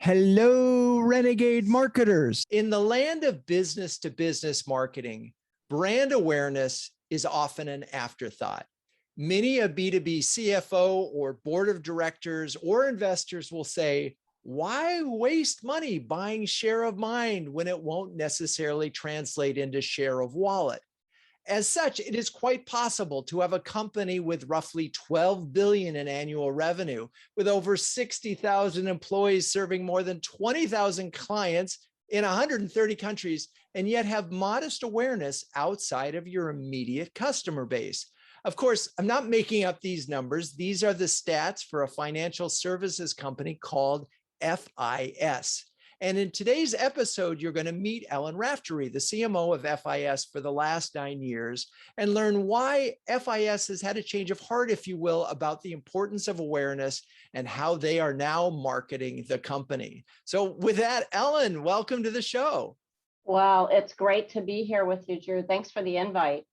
Hello, Renegade marketers. In the land of business to business marketing, brand awareness is often an afterthought. Many a B2B CFO or board of directors or investors will say, why waste money buying share of mind when it won't necessarily translate into share of wallet? As such, it is quite possible to have a company with roughly 12 billion in annual revenue, with over 60,000 employees serving more than 20,000 clients in 130 countries, and yet have modest awareness outside of your immediate customer base. Of course, I'm not making up these numbers. These are the stats for a financial services company called FIS. And in today's episode, you're going to meet Ellyn Raftery, the CMO of FIS for the last 9 years, and learn why FIS has had a change of heart, if you will, about the importance of awareness and how they are now marketing the company. So with that, Ellyn, welcome to the show. Well, it's great to be here with you, Drew. Thanks for the invite.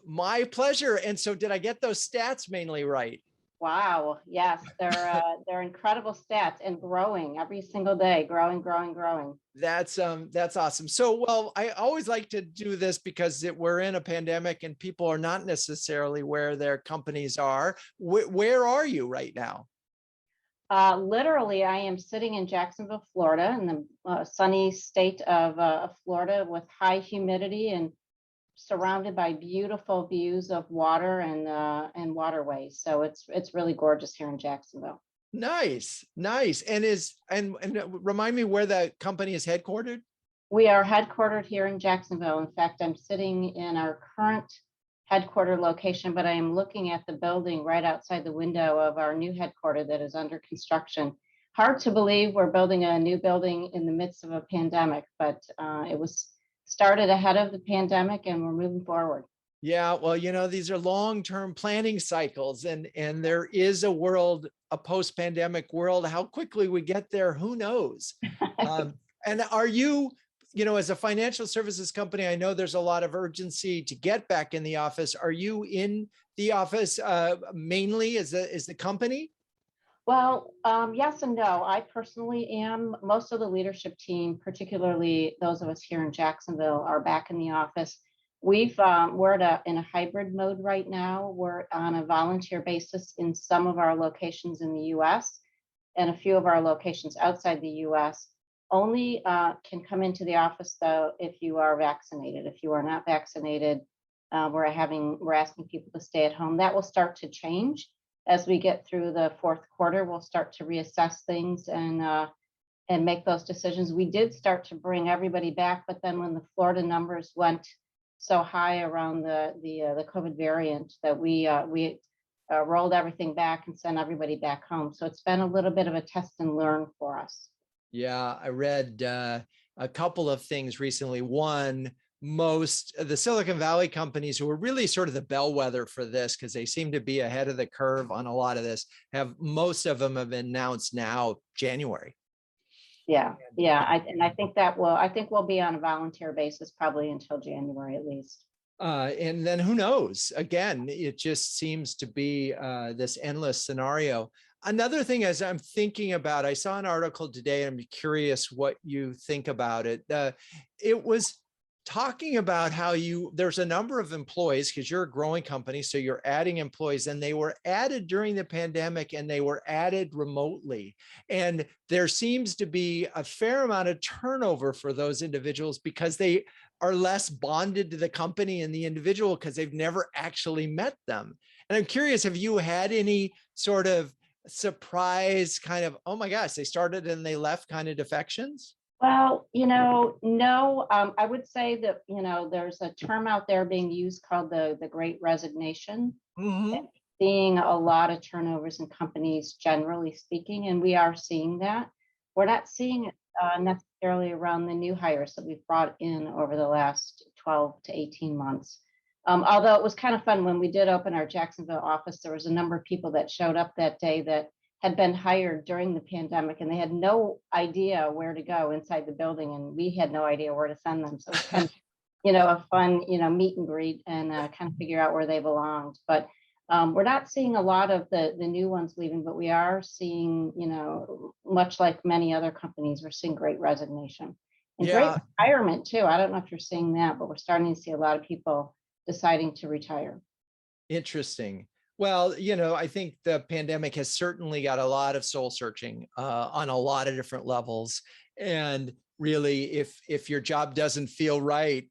My pleasure. And so did I get those stats mainly right? Wow. Yes, they're incredible stats and growing every single day, growing. That's awesome. So, well, I always like to do this because we're in a pandemic and people are not necessarily where their companies are. Where are you right now? Literally, I am sitting in Jacksonville, Florida, in the sunny state of Florida, with high humidity and surrounded by beautiful views of water and waterways. So it's really gorgeous here in Jacksonville. Nice. And remind me where the company is headquartered? We are headquartered here in Jacksonville. In fact, I'm sitting in our current headquarter location, but I am looking at the building right outside the window of our new headquarter that is under construction. Hard to believe we're building a new building in the midst of a pandemic, but it was started ahead of the pandemic and we're moving forward. Yeah, well, these are long-term planning cycles, and there is a post-pandemic world. How quickly we get there, who knows? And are you, as a financial services company, I know there's a lot of urgency to get back in the office. Are you in the office mainly as the company? Well, yes and no. I personally am. Most of the leadership team, particularly those of us here in Jacksonville, are back in the office. We're in a hybrid mode right now. We're on a volunteer basis in some of our locations in the U.S. and a few of our locations outside the U.S. Only can come into the office, though, if you are vaccinated. If you are not vaccinated, we're asking people to stay at home. That will start to change. As we get through the fourth quarter, we'll start to reassess things and make those decisions. We did start to bring everybody back, but then when the Florida numbers went so high around the COVID variant, that we rolled everything back and sent everybody back home. So it's been a little bit of a test and learn for us. Yeah, I read a couple of things recently. One, most of the Silicon Valley companies who are really sort of the bellwether for this, because they seem to be ahead of the curve on a lot of this, most of them have announced now January. Yeah. I think we'll be on a volunteer basis probably until January at least. And then who knows? Again, it just seems to be this endless scenario. Another thing, as I'm thinking about, I saw an article today, and I'm curious what you think about it. It was talking about how there's a number of employees, because you're a growing company, so you're adding employees, and they were added during the pandemic and they were added remotely. And there seems to be a fair amount of turnover for those individuals because they are less bonded to the company and the individual because they've never actually met them. And I'm curious, have you had any sort of surprise kind of, oh my gosh, they started and they left kind of defections? Well, no, I would say that, there's a term out there being used called the Great Resignation. Mm-hmm. Seeing a lot of turnovers in companies, generally speaking, and we are seeing that. We're not seeing it necessarily around the new hires that we've brought in over the last 12 to 18 months. Although it was kind of fun when we did open our Jacksonville office, there was a number of people that showed up that day that had been hired during the pandemic, and they had no idea where to go inside the building, and we had no idea where to send them. So it's kind of, a fun, meet and greet and kind of figure out where they belonged. But We're not seeing a lot of the new ones leaving, but we are seeing, much like many other companies, we're seeing great resignation and great Yeah, retirement too. I don't know if you're seeing that, but we're starting to see a lot of people deciding to retire. interesting. Well, I think the pandemic has certainly got a lot of soul searching on a lot of different levels. And really, if your job doesn't feel right,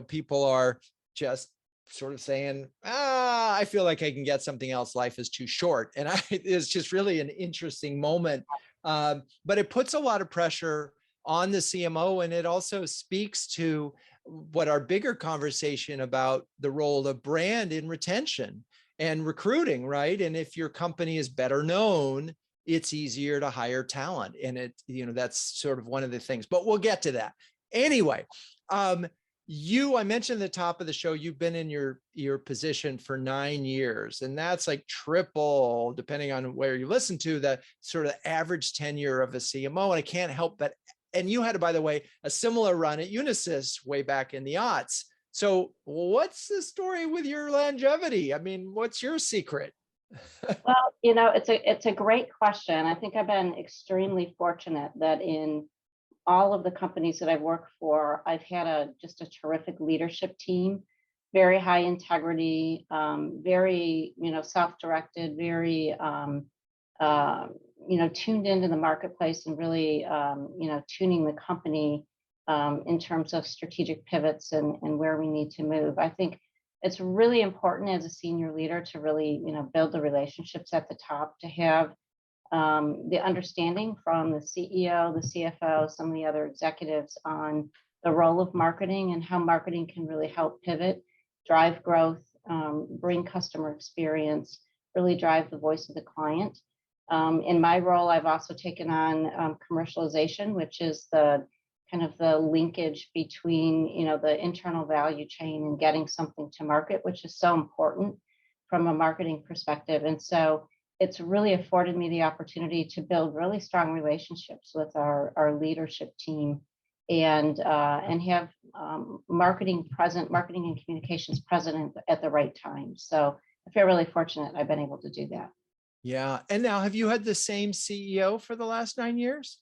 people are just sort of saying, I feel like I can get something else. Life is too short. And it's just really an interesting moment. But it puts a lot of pressure on the CMO, and it also speaks to what our bigger conversation about the role of brand in retention and recruiting, right? And if your company is better known, it's easier to hire talent. And that's sort of one of the things, but we'll get to that. Anyway, I mentioned at the top of the show, you've been in your position for 9 years, and that's like triple, depending on where you listen to, the sort of average tenure of a CMO. And I can't help but, and you had, by the way, a similar run at Unisys way back in the aughts. So what's the story with your longevity? I mean, what's your secret? Well, it's a great question. I think I've been extremely fortunate that in all of the companies that I've worked for, I've had just a terrific leadership team, very high integrity, very, self-directed, very, tuned into the marketplace and really, tuning the company in terms of strategic pivots and where we need to move. I think it's really important as a senior leader to really, build the relationships at the top, to have the understanding from the CEO, the CFO, some of the other executives on the role of marketing and how marketing can really help pivot, drive growth, bring customer experience, really drive the voice of the client. In my role, I've also taken on commercialization, which is the kind of the linkage between, the internal value chain and getting something to market, which is so important from a marketing perspective. And so it's really afforded me the opportunity to build really strong relationships with our leadership team and have marketing and communications present at the right time. So I feel really fortunate I've been able to do that. Yeah. And now, have you had the same CEO for the last 9 years?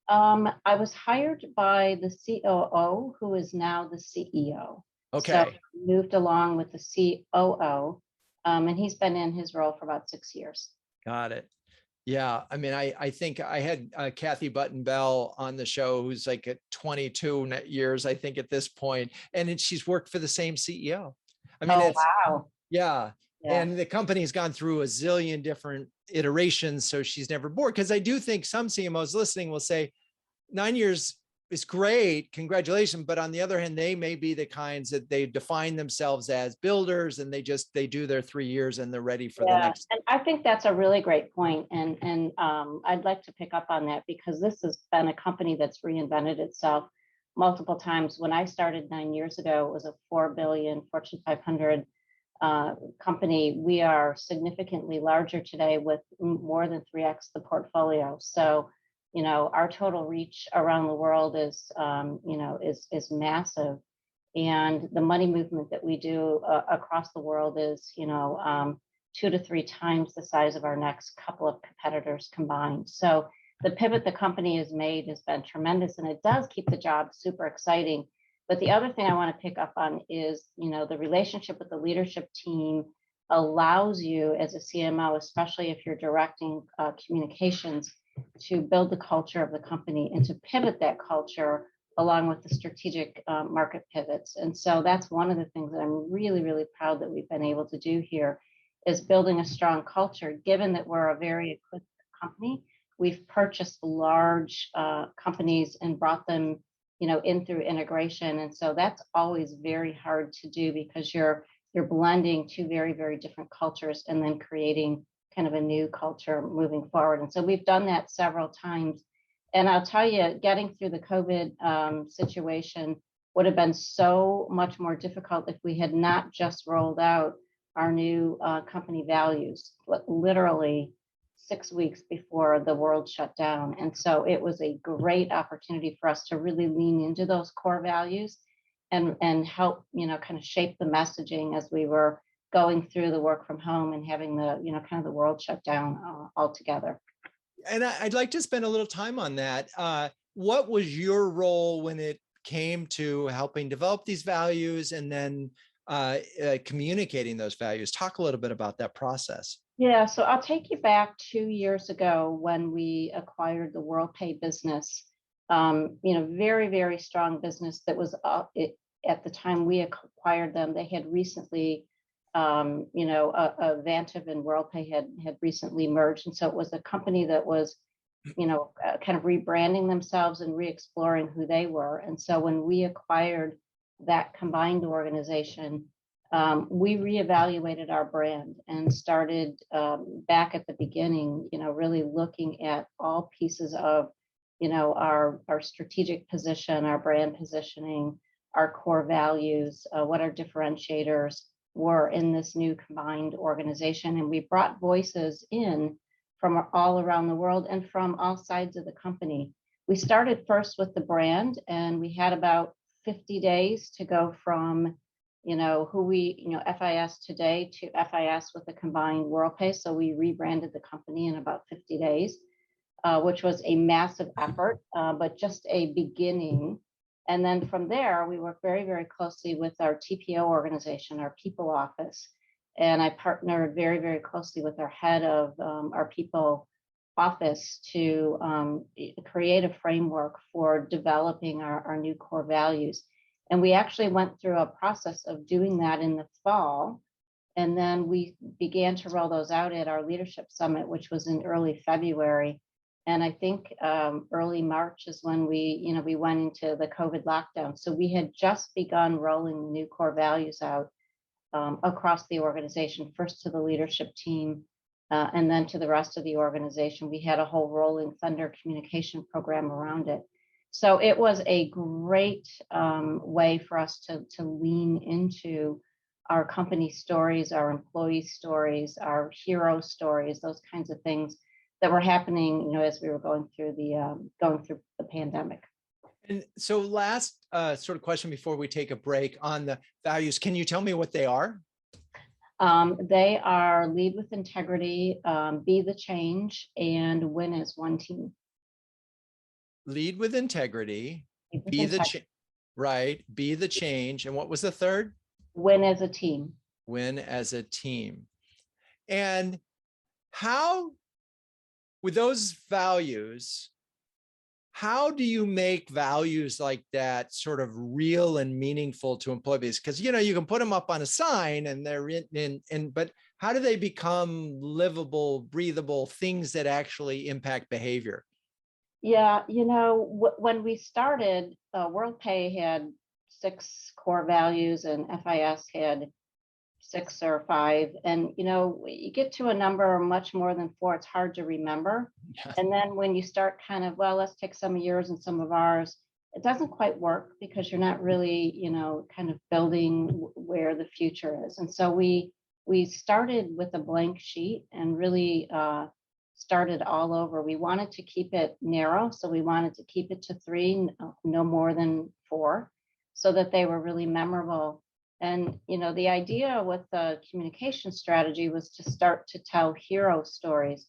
I was hired by the COO, who is now the CEO. Okay. So moved along with the COO, and he's been in his role for about 6 years. Got it. Yeah. I mean, I think I had Kathy Button-Bell on the show, who's like at 22 years, I think, at this point, and she's worked for the same CEO. I mean, wow. Yeah. Yeah. And the company's gone through a zillion different iterations, so she's never bored. Because I do think some CMOs listening will say 9 years is great, congratulations. But on the other hand, they may be the kinds that they define themselves as builders, and they do their 3 years and they're ready for the next. And I think that's a really great point. And I'd like to pick up on that, because this has been a company that's reinvented itself multiple times. When I started 9 years ago, it was a 4 billion Fortune 500 company. We are significantly larger today with more than 3x the portfolio. So, our total reach around the world is massive, and the money movement that we do across the world is 2 to 3 times the size of our next couple of competitors combined. So the pivot the company has made has been tremendous, and it does keep the job super exciting. But the other thing I want to pick up on is, the relationship with the leadership team allows you as a CMO, especially if you're directing communications, to build the culture of the company and to pivot that culture along with the strategic market pivots. And so that's one of the things that I'm really, really proud that we've been able to do here, is building a strong culture. Given that we're a very acquisitive company, we've purchased large companies and brought them in through integration. And so that's always very hard to do, because you're blending two very, very different cultures and then creating kind of a new culture moving forward. And so we've done that several times. And I'll tell you, getting through the COVID situation would have been so much more difficult if we had not just rolled out our new company values, literally 6 weeks before the world shut down. And so it was a great opportunity for us to really lean into those core values and help, kind of shape the messaging as we were going through the work from home and having the, kind of the world shut down altogether. And I'd like to spend a little time on that. What was your role when it came to helping develop these values and then communicating those values? Talk a little bit about that process. Yeah, so I'll take you back 2 years ago when we acquired the Worldpay business. Very, very strong business that was at the time we acquired them. They had recently, Vantiv and Worldpay had recently merged, and so it was a company that was, kind of rebranding themselves and re-exploring who they were. And so when we acquired that combined organization, we reevaluated our brand and started back at the beginning, really looking at all pieces of, our strategic position, our brand positioning, our core values, what our differentiators were in this new combined organization. And we brought voices in from all around the world and from all sides of the company. We started first with the brand, and we had about 50 days to go from FIS today to FIS with the combined Worldpay. So we rebranded the company in about 50 days, which was a massive effort, but just a beginning. And then from there, we worked very, very closely with our TPO organization, our people office. And I partnered very, very closely with our head of our people office to create a framework for developing our new core values. And we actually went through a process of doing that in the fall. And then we began to roll those out at our leadership summit, which was in early February. And I think early March is when we went into the COVID lockdown. So we had just begun rolling the new core values out across the organization, first to the leadership team, and then to the rest of the organization. We had a whole rolling thunder communication program around it. So it was a great way for us to lean into our company stories, our employee stories, our hero stories, those kinds of things that were happening, as we were going through the pandemic. And so last sort of question before we take a break on the values, can you tell me what they are? They are lead with integrity, be the change, and win as one team. Lead with integrity, be the change. And what was the third? Win as a team. Win as a team. And how, with those values, how do you make values like that sort of real and meaningful to employees? Because, you can put them up on a sign and they're but how do they become livable, breathable things that actually impact behavior? Yeah, when we started, Worldpay had 6 core values and FIS had 6 or 5. And, you get to a number much more than 4, it's hard to remember. Yeah. And then when you start kind of, well, let's take some of yours and some of ours, it doesn't quite work because you're not really, kind of building where the future is. And so we started with a blank sheet and really started all over. We wanted to keep it narrow, so we wanted to keep it to 3, no more than 4, so that they were really memorable. And the idea with the communication strategy was to start to tell hero stories.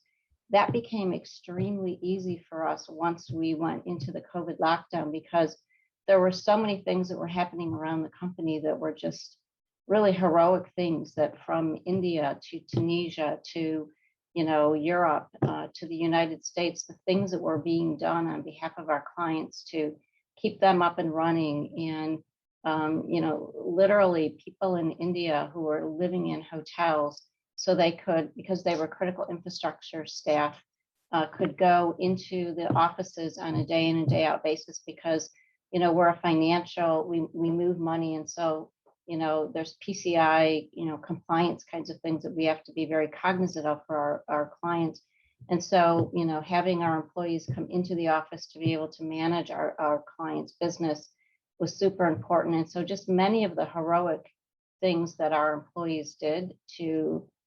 That became extremely easy for us once we went into the COVID lockdown, because there were so many things that were happening around the company that were just really heroic things, that from India to Tunisia to Europe, to the United States, the things that were being done on behalf of our clients to keep them up and running. And, literally people in India who were living in hotels so they could, because they were critical infrastructure staff, could go into the offices on a day in and day out basis because, we're a financial, we move money. And so, there's PCI, compliance kinds of things that we have to be very cognizant of for our clients. And so, having our employees come into the office to be able to manage our clients' business was super important. And so just many of the heroic things that our employees did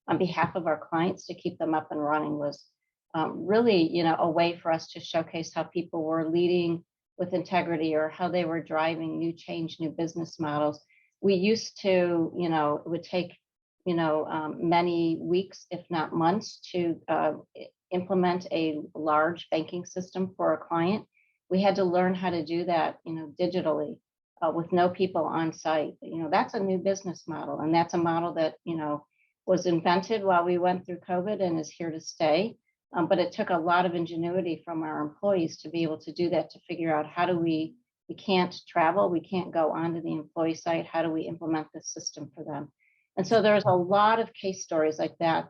on behalf of our clients to keep them up and running was really, a way for us to showcase how people were leading with integrity or how they were driving new change, new business models. We used to, it would take many weeks, if not months, to implement a large banking system for a client. We had to learn how to do that, digitally, with no people on site. That's a new business model, and that's a model that was invented while we went through COVID and is here to stay. But it took a lot of ingenuity from our employees to be able to do that, to figure out how do we can't travel, we can't go onto the employee site, how do we implement this system for them? And so there's a lot of case stories like that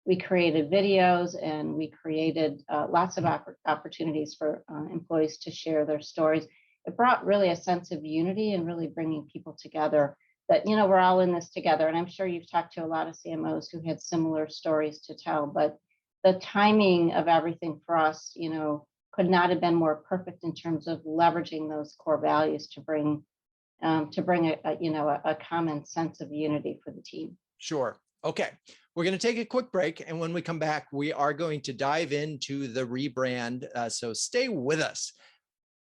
we created videos, and we created lots of opportunities for employees to share their stories. It brought really a sense of unity and really bringing people together, that, we're all in this together. And I'm sure you've talked to a lot of CMOs who had similar stories to tell, but the timing of everything for us, could not have been more perfect in terms of leveraging those core values to bring a common sense of unity for the team. Sure. Okay. We're going to take a quick break. And when we come back, we are going to dive into the rebrand. So stay with us.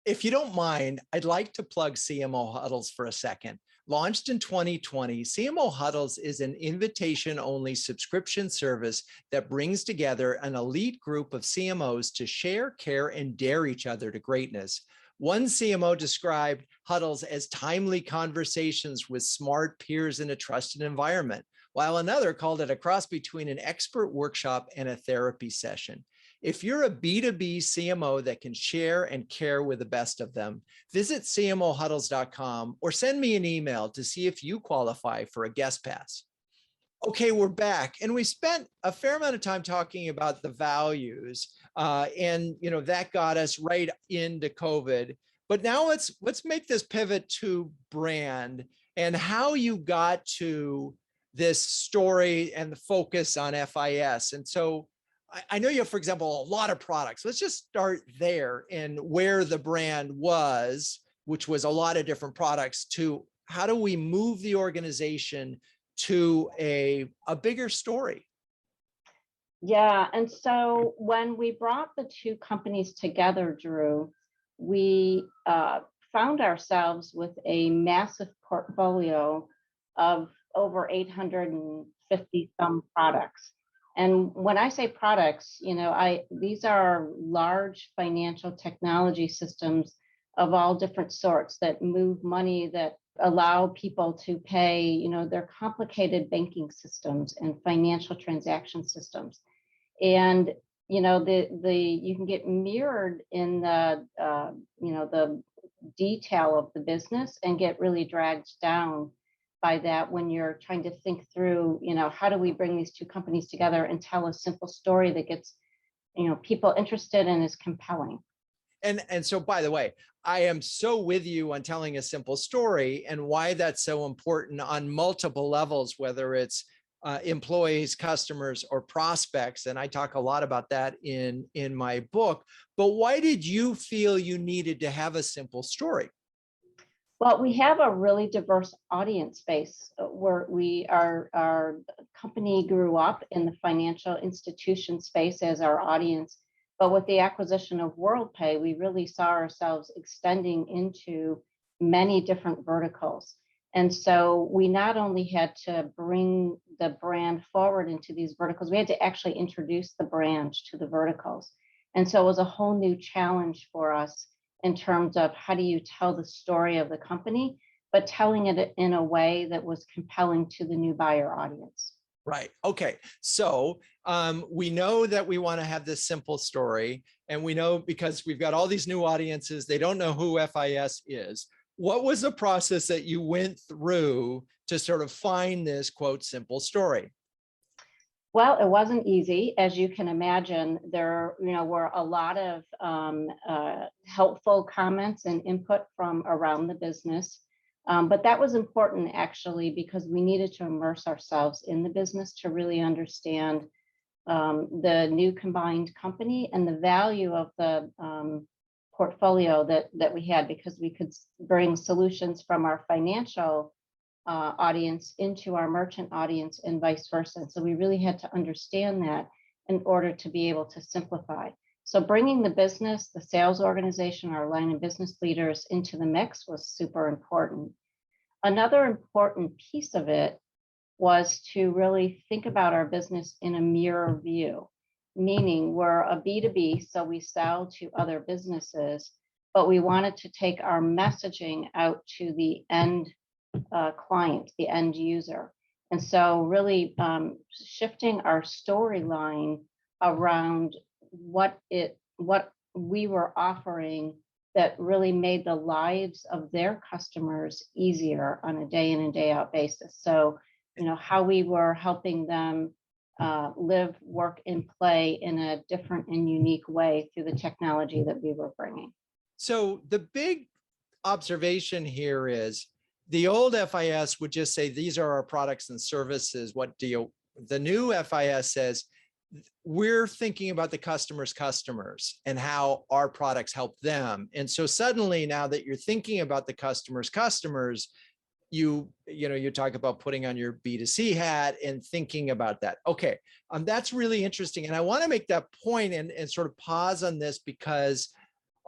If you don't mind, I'd like to plug CMO Huddles for a second. Launched in 2020, CMO Huddles is an invitation-only subscription service that brings together an elite group of CMOs to share, care, and dare each other to greatness. One CMO described Huddles as timely conversations with smart peers in a trusted environment, while another called it a cross between an expert workshop and a therapy session. If you're a B2B CMO that can share and care with the best of them, visit cmohuddles.com or send me an email to see if you qualify for a guest pass. Okay, we're back, and we spent a fair amount of time talking about the values, and that got us right into COVID. But now let's make this pivot to brand and how you got to this story and the focus on FIS. And so I know you have, for example, a lot of products. Let's just start there, and where the brand was, which was a lot of different products, to how do we move the organization to a bigger story? Yeah. And so when we brought the two companies together, Drew, we found ourselves with a massive portfolio of over 850 some products. And when I say products, these are large financial technology systems of all different sorts that move money, that allow people to pay, their complicated banking systems and financial transaction systems. And, you can get mirrored in the detail of the business and get really dragged down by that when you're trying to think through, how do we bring these two companies together and tell a simple story that gets, people interested and is compelling. And so, by the way, I am so with you on telling a simple story and why that's so important on multiple levels, whether it's employees, customers, or prospects. And I talk a lot about that in my book. But why did you feel you needed to have a simple story? Well, we have a really diverse audience base where our company grew up in the financial institution space as our audience. But with the acquisition of Worldpay, we really saw ourselves extending into many different verticals. And so we not only had to bring the brand forward into these verticals, we had to actually introduce the brand to the verticals. And so it was a whole new challenge for us in terms of how do you tell the story of the company, but telling it in a way that was compelling to the new buyer audience. Right. Okay. So we know that we want to have this simple story, and we know because we've got all these new audiences, they don't know who FIS is. What was the process that you went through to sort of find this, quote, simple story? Well, it wasn't easy. As you can imagine, there were a lot of helpful comments and input from around the business. But that was important, actually, because we needed to immerse ourselves in the business to really understand the new combined company and the value of the portfolio that we had, because we could bring solutions from our financial audience into our merchant audience and vice versa. So we really had to understand that in order to be able to simplify. So bringing the business, the sales organization, our line of business leaders into the mix was super important. Another important piece of it was to really think about our business in a mirror view, meaning we're a B2B, so we sell to other businesses, but we wanted to take our messaging out to the end client, the end user. And so really shifting our storyline around what we were offering that really made the lives of their customers easier on a day in and day out basis. So, how we were helping them live, work, and play in a different and unique way through the technology that we were bringing. So the big observation here is the old FIS would just say, these are our products and services. What do you, the new FIS says, we're thinking about the customer's customers and how our products help them. And so suddenly now that you're thinking about the customer's customers, you talk about putting on your B2C hat and thinking about that. Okay, that's really interesting. And I want to make that point and sort of pause on this, because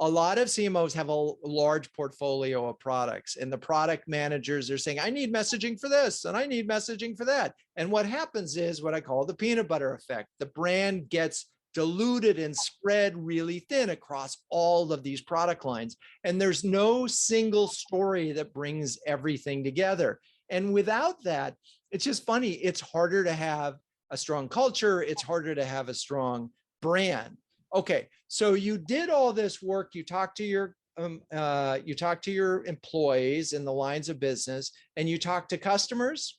a lot of CMOs have a large portfolio of products, and the product managers are saying, I need messaging for this and I need messaging for that. And what happens is what I call the peanut butter effect. The brand gets diluted and spread really thin across all of these product lines. And there's no single story that brings everything together. And without that, it's just funny. It's harder to have a strong culture. It's harder to have a strong brand. Okay, so you did all this work. You talked to your employees in the lines of business, and you talked to customers.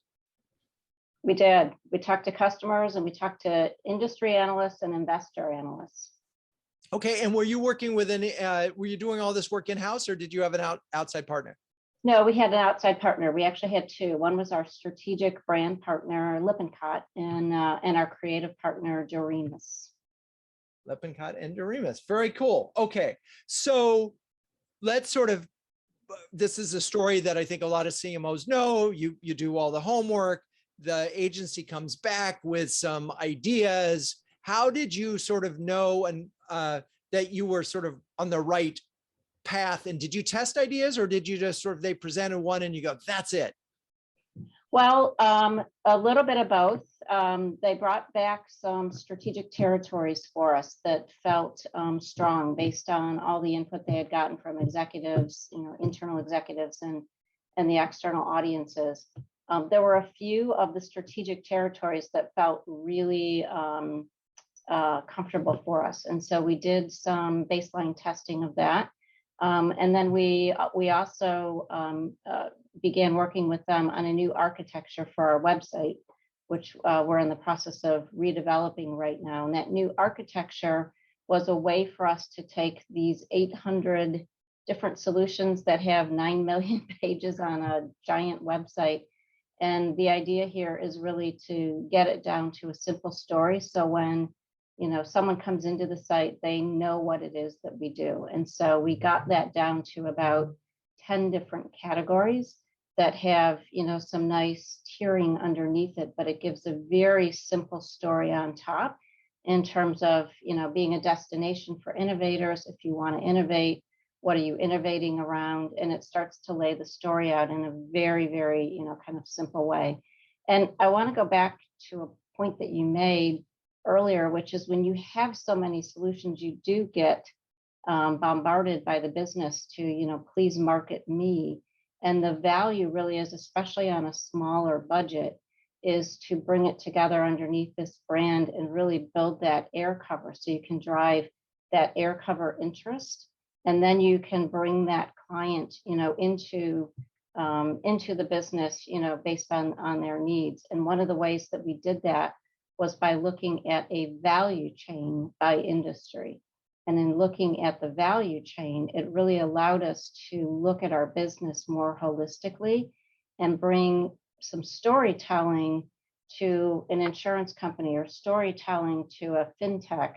We did. We talked to customers, and we talked to industry analysts and investor analysts. Okay, and were you working with any? Were you doing all this work in-house, or did you have an outside partner? No, we had an outside partner. We actually had two. One was our strategic brand partner, Lippincott, and our creative partner, Doremus. Lippincott and Doremus. Very cool. Okay, so let's sort of, this is a story that I think a lot of CMOs know. You do all the homework. The agency comes back with some ideas. How did you sort of know that you were sort of on the right path? And did you test ideas, or did you just sort of, they presented one and you go, that's it? Well, a little bit of both. They brought back some strategic territories for us that felt strong based on all the input they had gotten from executives, internal executives and the external audiences. There were a few of the strategic territories that felt really comfortable for us. And so we did some baseline testing of that. And then we also began working with them on a new architecture for our website, which we're in the process of redeveloping right now. And that new architecture was a way for us to take these 800 different solutions that have 9 million pages on a giant website. And the idea here is really to get it down to a simple story. So when someone comes into the site, they know what it is that we do. And so we got that down to about 10 different categories that have, some nice tiering underneath it, but it gives a very simple story on top in terms of, being a destination for innovators. If you want to innovate, what are you innovating around? And it starts to lay the story out in a very, very, kind of simple way. And I want to go back to a point that you made earlier, which is when you have so many solutions, you do get bombarded by the business to, please market me. And the value really is, especially on a smaller budget, is to bring it together underneath this brand and really build that air cover so you can drive that air cover interest. And then you can bring that client, into the business, based on their needs. And one of the ways that we did that was by looking at a value chain by industry. And in looking at the value chain, it really allowed us to look at our business more holistically and bring some storytelling to an insurance company, or storytelling to a fintech,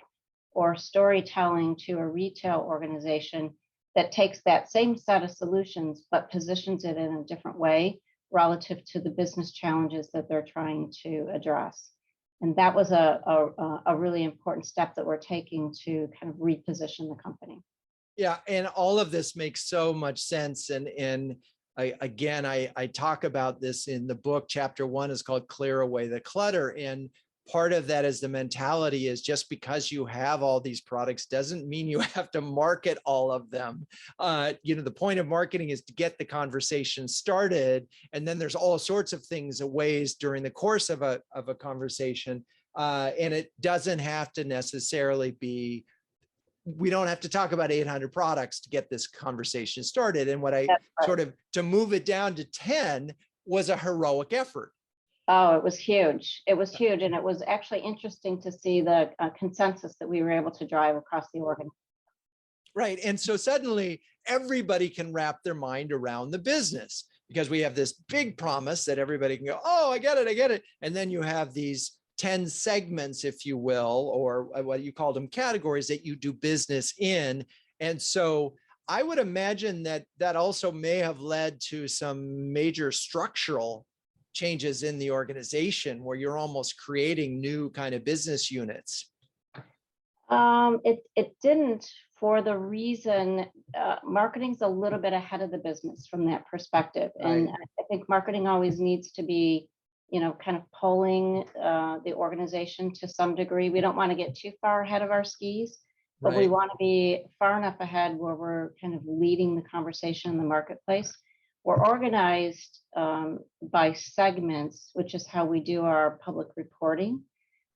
or storytelling to a retail organization that takes that same set of solutions, but positions it in a different way relative to the business challenges that they're trying to address. And that was a really important step that we're taking to kind of reposition the company. Yeah, and all of this makes so much sense. And I talk about this in the book. Chapter 1 is called Clear Away the Clutter. And part of that is the mentality is just because you have all these products doesn't mean you have to market all of them. The point of marketing is to get the conversation started. And then there's all sorts of things, ways during the course of a conversation. And it doesn't have to necessarily be, we don't have to talk about 800 products to get this conversation started. And what I sort of, to move it down to 10 was a heroic effort. Oh, it was huge. It was huge. And it was actually interesting to see the consensus that we were able to drive across the organization. Right. And so suddenly everybody can wrap their mind around the business because we have this big promise that everybody can go, oh, I get it. And then you have these 10 segments, if you will, or what you call them, categories that you do business in. And so I would imagine that that also may have led to some major structural changes in the organization where you're almost creating new kind of business units. It didn't, for the reason marketing's a little bit ahead of the business from that perspective. And I think marketing always needs to be, kind of pulling the organization to some degree. We don't want to get too far ahead of our skis, but we want to be far enough ahead where we're kind of leading the conversation in the marketplace. We're organized by segments, which is how we do our public reporting.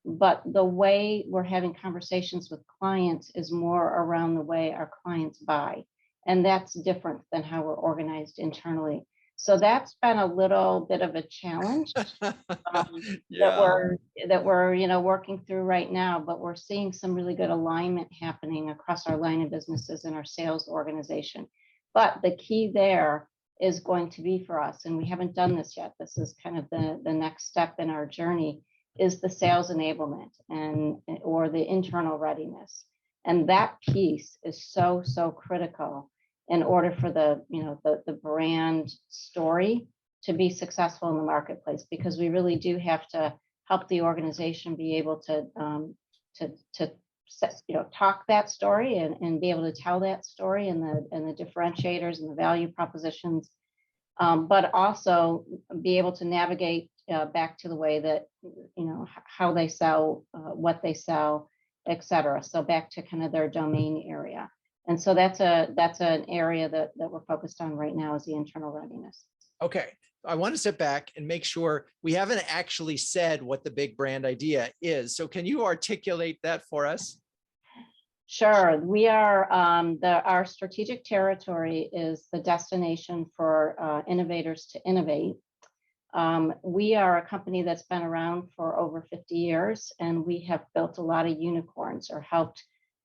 But the way we're having conversations with clients is more around the way our clients buy. And that's different than how we're organized internally. So that's been a little bit of a challenge that we're working through right now, but we're seeing some really good alignment happening across our line of businesses and our sales organization. But the key there is going to be for us, and we haven't done this yet, this is kind of the next step in our journey, is the sales enablement or the internal readiness. And that piece is so critical in order for the brand story to be successful in the marketplace, because we really do have to help the organization be able to talk that story and be able to tell that story and the differentiators and the value propositions, but also be able to navigate back to the way that, how they sell, what they sell, et cetera. So back to kind of their domain area. And so that's an area that we're focused on right now, is the internal readiness. Okay. I want to step back and make sure we haven't actually said what the big brand idea is. So can you articulate that for us? Sure. We are, our strategic territory is the destination for innovators to innovate. We are a company that's been around for over 50 years, and we have built a lot of unicorns, or helped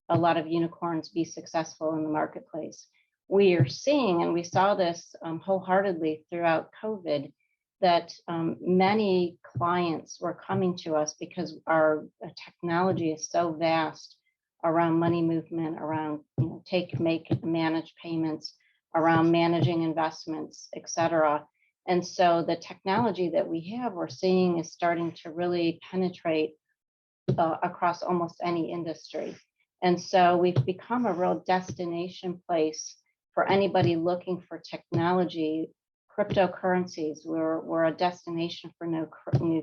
a lot of unicorns be successful in the marketplace. We are seeing, and we saw this wholeheartedly throughout COVID, that many clients were coming to us because our technology is so vast around money movement, around take, make, manage payments, around managing investments, et cetera. And so the technology that we have, we're seeing, is starting to really penetrate across almost any industry. And so we've become a real destination place for anybody looking for technology. Cryptocurrencies, we're a destination for new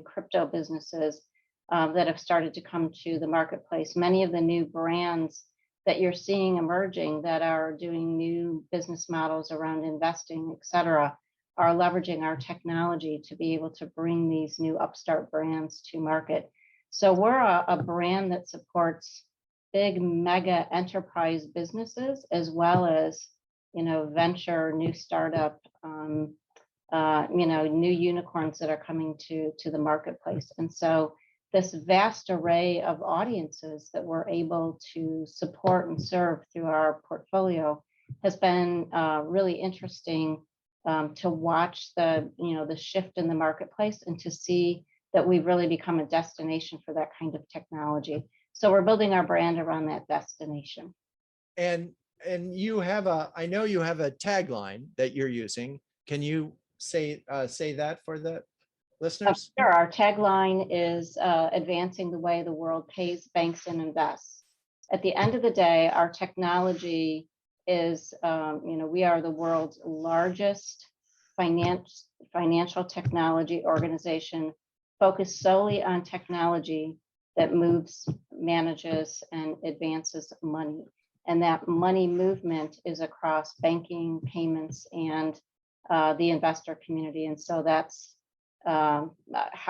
crypto businesses that have started to come to the marketplace. Many of the new brands that you're seeing emerging that are doing new business models around investing, et cetera, are leveraging our technology to be able to bring these new upstart brands to market. So we're a brand that supports big mega enterprise businesses, as well as venture, new startup, new unicorns that are coming to the marketplace. And so this vast array of audiences that we're able to support and serve through our portfolio has been really interesting to watch the shift in the marketplace, and to see that we've really become a destination for that kind of technology. So we're building our brand around that destination. And you have I know you have a tagline that you're using. Can you say that for the listeners? Sure. Our tagline is advancing the way the world pays, banks, and invests. At the end of the day, our technology is, we are the world's largest financial technology organization focused solely on technology that moves, manages, and advances money. And that money movement is across banking, payments, and the investor community. And so that's how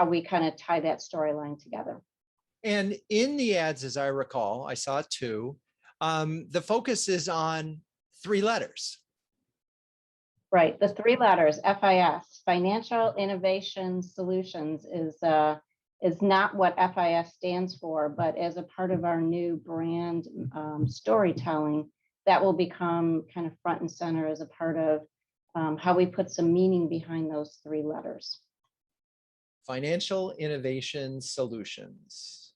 we kind of tie that storyline together. And in the ads, as I recall, I saw two, the focus is on 3 letters. Right, the 3 letters, FIS, Financial Innovation Solutions, is not what FIS stands for, but as a part of our new brand storytelling, that will become kind of front and center as a part of how we put some meaning behind those 3 letters. Financial Innovation Solutions.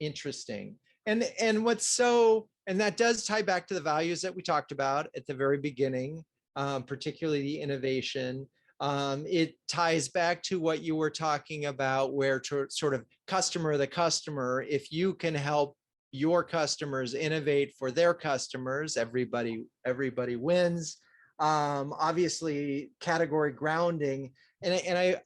Interesting. And that does tie back to the values that we talked about at the very beginning, particularly the innovation. It ties back to what you were talking about, where sort of customer the customer, if you can help your customers innovate for their customers, everybody wins. Obviously category grounding. And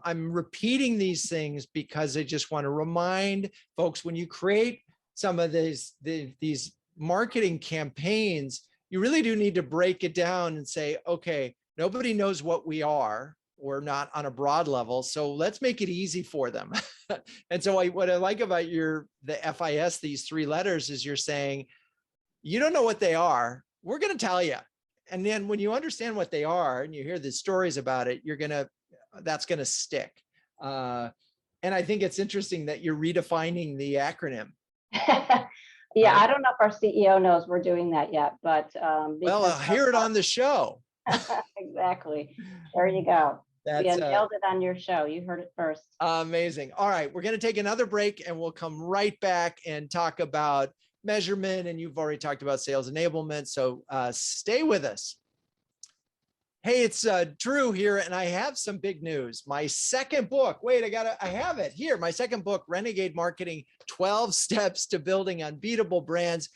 I'm repeating these things because I just want to remind folks, when you create some of these marketing campaigns, you really do need to break it down and say, okay, nobody knows what we are. We're not on a broad level, so let's make it easy for them. And so what I like about the FIS, these 3 letters, is you're saying, you don't know what they are, we're going to tell you. And then when you understand what they are and you hear the stories about it, that's going to stick. And I think it's interesting that you're redefining the acronym. Yeah, I don't know if our CEO knows we're doing that yet, but well, I'll hear it on the show. Exactly. There you go. That's we unveiled it on your show. You heard it first. Amazing. All right, we're going to take another break and we'll come right back and talk about measurement. And you've already talked about sales enablement, so stay with us. Hey, it's Drew here, and I have some big news. My second book, I have it here. My second book, Renegade Marketing, 12 Steps to Building Unbeatable Brands,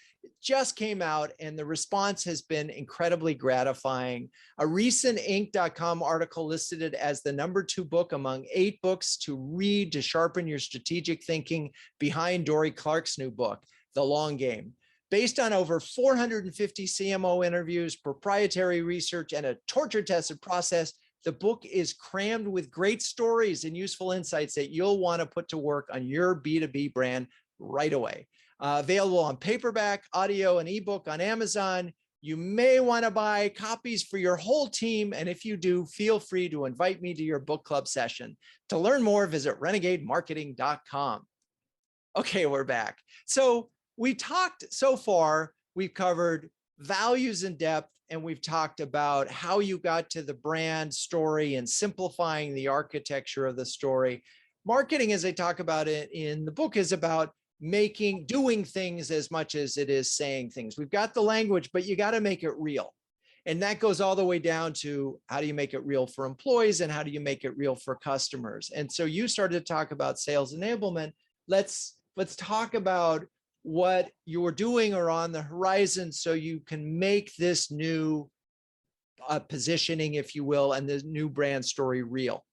just came out, and the response has been incredibly gratifying. A recent Inc.com article listed it as the #2 book among 8 books to read to sharpen your strategic thinking behind Dory Clark's new book, The Long Game. Based on over 450 CMO interviews, proprietary research, and a torture-tested process, the book is crammed with great stories and useful insights that you'll want to put to work on your B2B brand right away. Available on paperback, audio, and ebook on Amazon. You may want to buy copies for your whole team, and if you do, feel free to invite me to your book club session. To learn more, visit renegademarketing.com. Okay, we're back. So we've covered values in depth, and we've talked about how you got to the brand story and simplifying the architecture of the story. Marketing, as I talk about it in the book, is about doing things as much as it is saying things. We've got the language, but you got to make it real. And that goes all the way down to how do you make it real for employees and how do you make it real for customers? And so you started to talk about sales enablement. Let's talk about what you're doing or on the horizon so you can make this new positioning, if you will, and the new brand story real.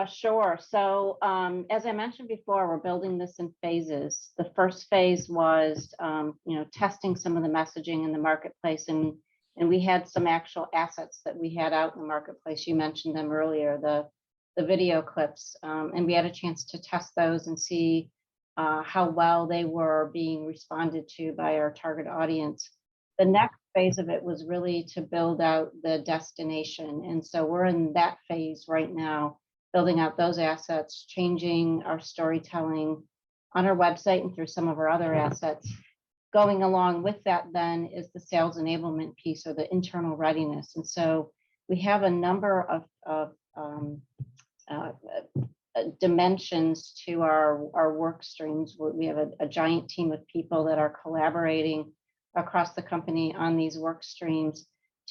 Sure. So as I mentioned before, we're building this in phases. The first phase was, testing some of the messaging in the marketplace, and we had some actual assets that we had out in the marketplace. You mentioned them earlier, the video clips, and we had a chance to test those and see how well they were being responded to by our target audience. The next phase of it was really to build out the destination, and so we're in that phase right now, building out those assets, changing our storytelling on our website and through some of our other assets. Going along with that then is the sales enablement piece, or the internal readiness. And so we have a number of dimensions to our work streams. We have a giant team of people that are collaborating across the company on these work streams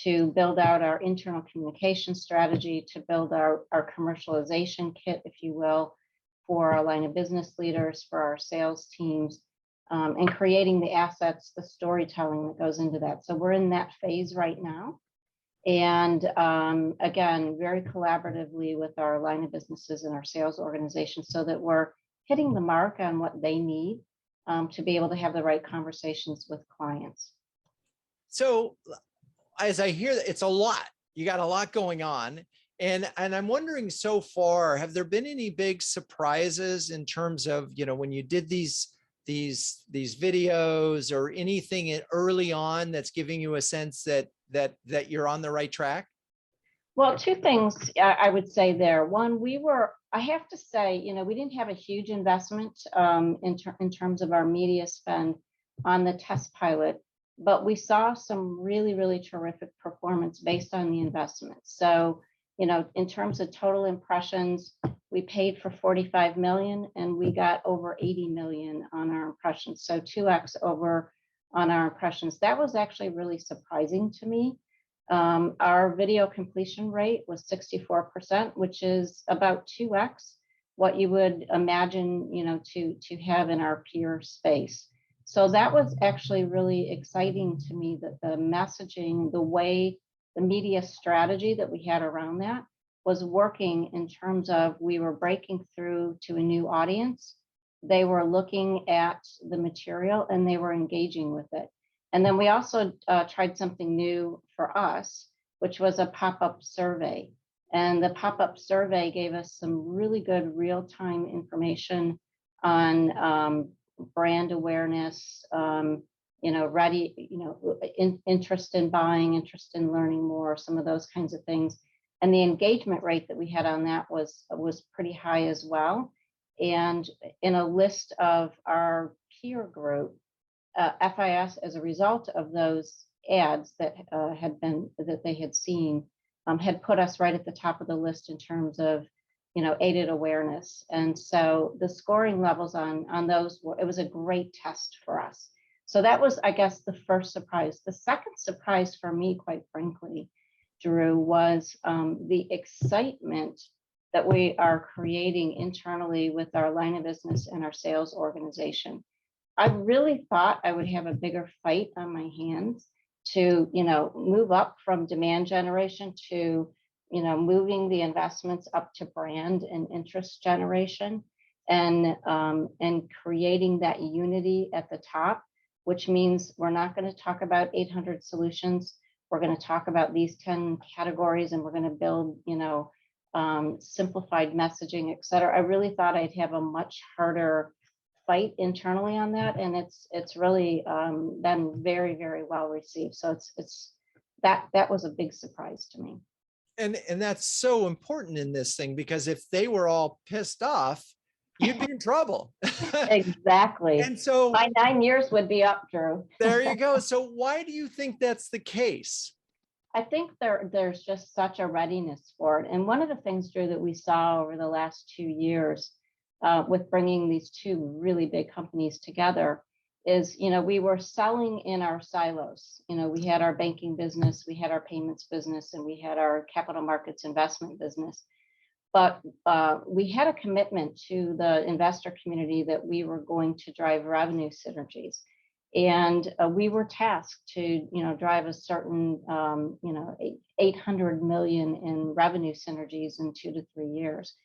to build out our internal communication strategy, to build our commercialization kit, if you will, for our line of business leaders, for our sales teams, and creating the assets, the storytelling that goes into that. So we're in that phase right now. And again, very collaboratively with our line of businesses and our sales organization so that we're hitting the mark on what they need to be able to have the right conversations with clients. So as I hear that, it's a lot. You got a lot going on. And I'm wondering, so far, have there been any big surprises in terms of, when you did these videos or anything early on that's giving you a sense that you're on the right track? Well, two things I would say there. One, I have to say, we didn't have a huge investment in terms of our media spend on the test pilot, but we saw some really, really terrific performance based on the investment. So, in terms of total impressions, we paid for 45 million and we got over 80 million on our impressions. So 2x over on our impressions. That was actually really surprising to me. Our video completion rate was 64%, which is about 2x what you would imagine, to have in our peer space. So that was actually really exciting to me, that the messaging, the way the media strategy that we had around that was working in terms of we were breaking through to a new audience. They were looking at the material and they were engaging with it. And then we also tried something new for us, which was a pop-up survey. And the pop-up survey gave us some really good real-time information on brand awareness, interest in buying, interest in learning more, some of those kinds of things. And the engagement rate that we had on that was pretty high as well. And in a list of our peer group, FIS, as a result of those ads that they had seen, had put us right at the top of the list in terms of, aided awareness. And so the scoring levels on those it was a great test for us. So that was, I guess, the first surprise. The second surprise for me, quite frankly, Drew, was the excitement that we are creating internally with our line of business and our sales organization. I really thought I would have a bigger fight on my hands to, move up from demand generation to, moving the investments up to brand and interest generation, and creating that unity at the top, which means we're not going to talk about 800 solutions. We're going to talk about these 10 categories, and we're going to build, simplified messaging, et cetera. I really thought I'd have a much harder fight internally on that, and it's really been very, very well received. So that was a big surprise to me. And that's so important in this thing, because if they were all pissed off, you'd be in trouble. Exactly. And so my 9 years would be up, Drew. There you go. So why do you think that's the case? I think there's just such a readiness for it. And one of the things, Drew, that we saw over the last 2 years with bringing these two really big companies together is, we were selling in our silos. We had our banking business, we had our payments business, and we had our capital markets investment business. But we had a commitment to the investor community that we were going to drive revenue synergies. And we were tasked to, drive a certain, 800 million in revenue synergies in 2 to 3 years.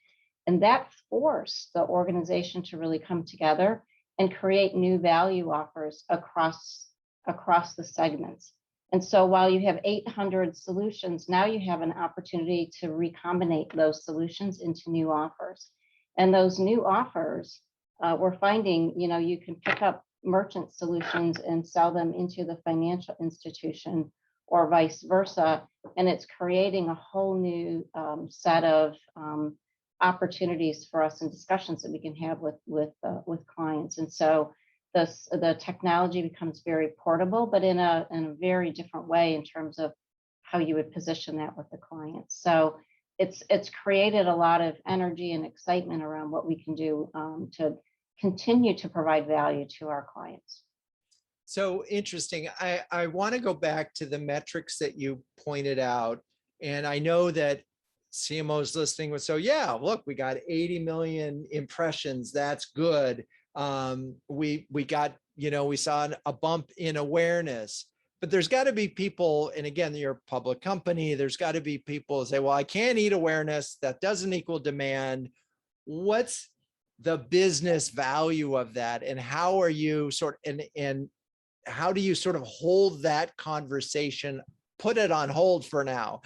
And that forced the organization to really come together and create new value offers across the segments. And so while you have 800 solutions, now you have an opportunity to recombine those solutions into new offers. And those new offers, we're finding, you can pick up merchant solutions and sell them into the financial institution or vice versa. And it's creating a whole new set of opportunities for us and discussions that we can have with clients. And so the technology becomes very portable, but in a very different way in terms of how you would position that with the clients. So it's created a lot of energy and excitement around what we can do to continue to provide value to our clients. So interesting. I want to go back to the metrics that you pointed out. And I know that CMOs listening was, so yeah, look, we got 80 million impressions. That's good. We got, we saw a bump in awareness, but there's got to be people, and again, you're a public company, there's got to be people who say, well, I can't eat awareness, that doesn't equal demand. What's the business value of that? And how are you and how do you sort of hold that conversation, put it on hold for now?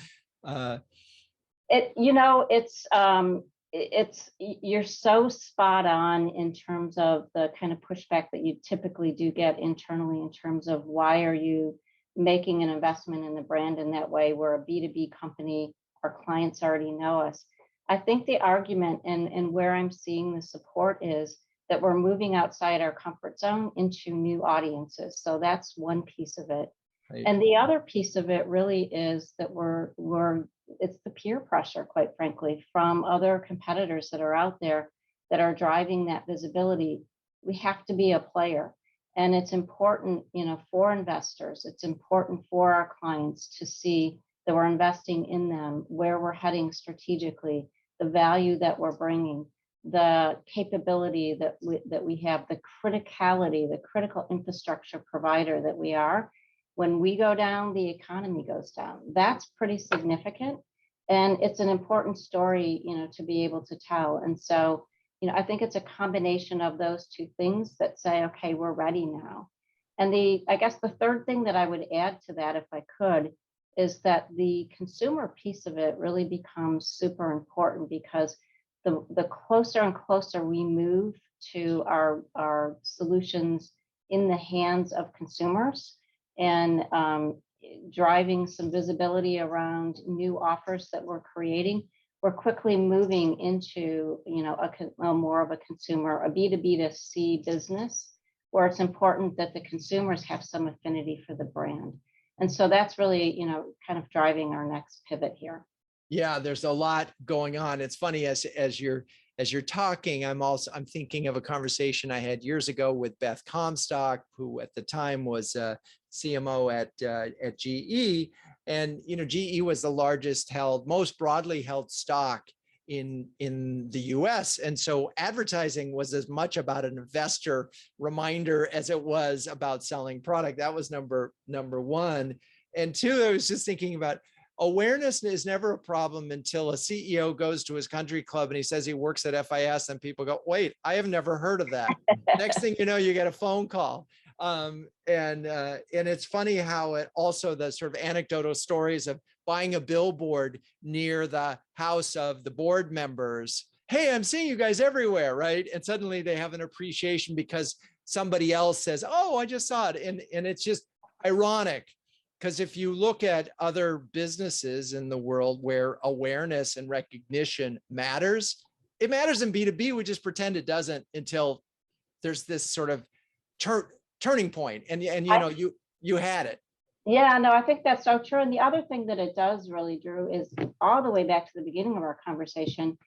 You're so spot on in terms of the kind of pushback that you typically do get internally in terms of why are you making an investment in the brand in that way? We're a B2B company, our clients already know us. I think the argument and where I'm seeing the support is that we're moving outside our comfort zone into new audiences. So that's one piece of it. Right. And the other piece of it really is that it's the peer pressure, quite frankly, from other competitors that are out there that are driving that visibility. We have to be a player. And it's important, for investors, it's important for our clients to see that we're investing in them, where we're heading strategically, the value that we're bringing, the capability that we have, the criticality, the critical infrastructure provider that we are. When we go down, the economy goes down. That's pretty significant. And it's an important story, to be able to tell. And so, I think it's a combination of those two things that say, okay, we're ready now. And I guess the third thing that I would add to that, if I could, is that the consumer piece of it really becomes super important, because the closer and closer we move to our solutions in the hands of consumers and driving some visibility around new offers that we're creating, we're quickly moving into a more of a consumer, a B2B to C business, where it's important that the consumers have some affinity for the brand. And so that's really, kind of driving our next pivot here. Yeah, there's a lot going on. It's funny as you're talking, I'm thinking of a conversation I had years ago with Beth Comstock, who at the time was CMO at GE, and GE was the largest most broadly held stock in the US. And so advertising was as much about an investor reminder as it was about selling product. That was number one. And two, I was just thinking about awareness is never a problem until a CEO goes to his country club and he says he works at FIS, and people go, wait, I have never heard of that. Next thing you know, you get a phone call. And it's funny how it also, the sort of anecdotal stories of buying a billboard near the house of the board members. Hey, I'm seeing you guys everywhere, right? And suddenly they have an appreciation because somebody else says, oh, I just saw it. And it's just ironic, because if you look at other businesses in the world where awareness and recognition matters, it matters in B2B. We just pretend it doesn't until there's this sort of turning point. And you had it. Yeah, no, I think that's so true. And the other thing that it does really, Drew, is all the way back to the beginning of our conversation,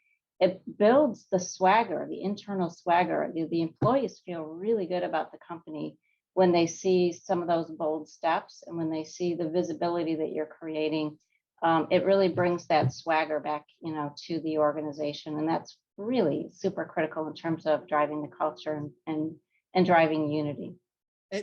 it builds the swagger, the internal swagger. The employees feel really good about the company when they see some of those bold steps, and when they see the visibility that you're creating. It really brings that swagger back, to the organization. And that's really super critical in terms of driving the culture and driving unity.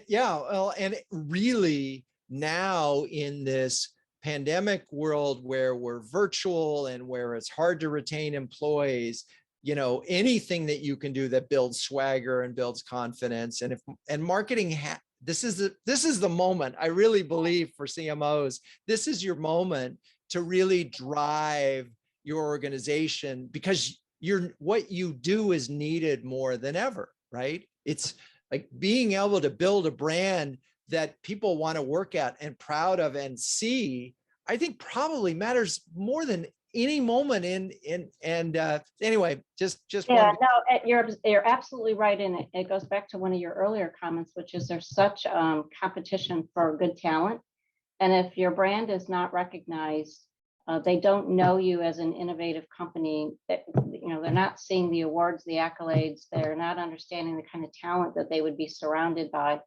Yeah, well, and really now in this pandemic world where we're virtual and where it's hard to retain employees, anything that you can do that builds swagger and builds confidence, and marketing, this is the moment, I really believe, for CMOs. This is your moment to really drive your organization, because what you do is needed more than ever, right? It's like being able to build a brand that people want to work at and proud of and see, I think probably matters more than any moment anyway, just yeah, no, you're absolutely right. And it goes back to one of your earlier comments, which is there's such competition for good talent. And if your brand is not recognized, they don't know you as an innovative company, that they're not seeing the awards, the accolades, they're not understanding the kind of talent that they would be surrounded by.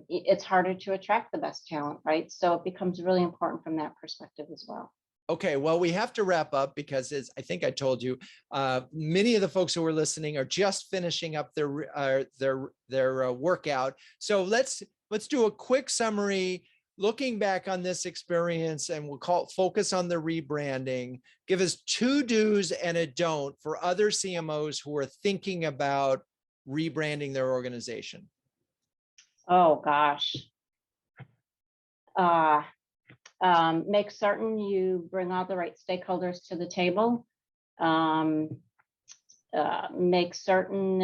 It's harder to attract the best talent, right? So it becomes really important from that perspective as well. Okay, well, we have to wrap up, because as I think I told you, many of the folks who are listening are just finishing up their workout. So let's do a quick summary. looking back on this experience, and we'll focus on the rebranding, give us 2 do's and a don't for other CMOs who are thinking about rebranding their organization. Oh, gosh. Make certain you bring all the right stakeholders to the table. Make certain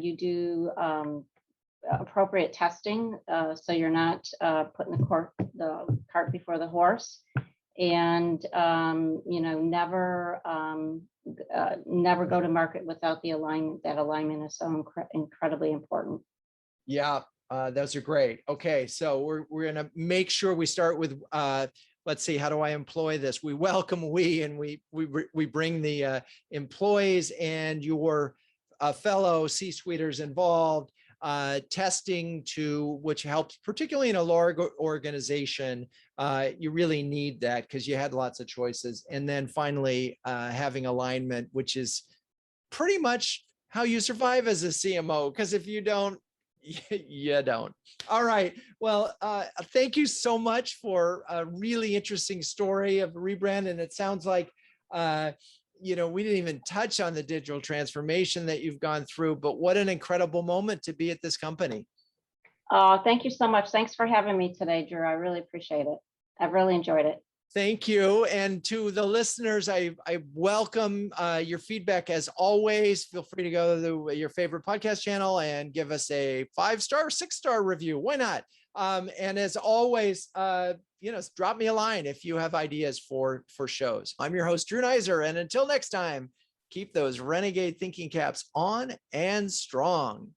you do appropriate testing, so you're not putting the cart before the horse. And never go to market without the alignment. That alignment is so incredibly important. Yeah, those are great. Okay, so we're gonna make sure we start with let's see, how do I employ this? We welcome and we bring the employees and your fellow C-suiters involved. Testing which helps, particularly in a large organization. You really need that because you had lots of choices. And then finally, having alignment, which is pretty much how you survive as a CMO, because if you don't, you don't. All right. Well, thank you so much for a really interesting story of rebrand. And it sounds like, we didn't even touch on the digital transformation that you've gone through, but what an incredible moment to be at this company. Thank you so much. Thanks for having me today, Drew. I really appreciate it. I've really enjoyed it. Thank you. And to the listeners, I welcome your feedback as always. Feel free to go to your favorite podcast channel and give us a 5-star, 6-star review. Why not? And as always, drop me a line if you have ideas for shows. I'm your host, Drew Neiser. And until next time, keep those Renegade thinking caps on and strong.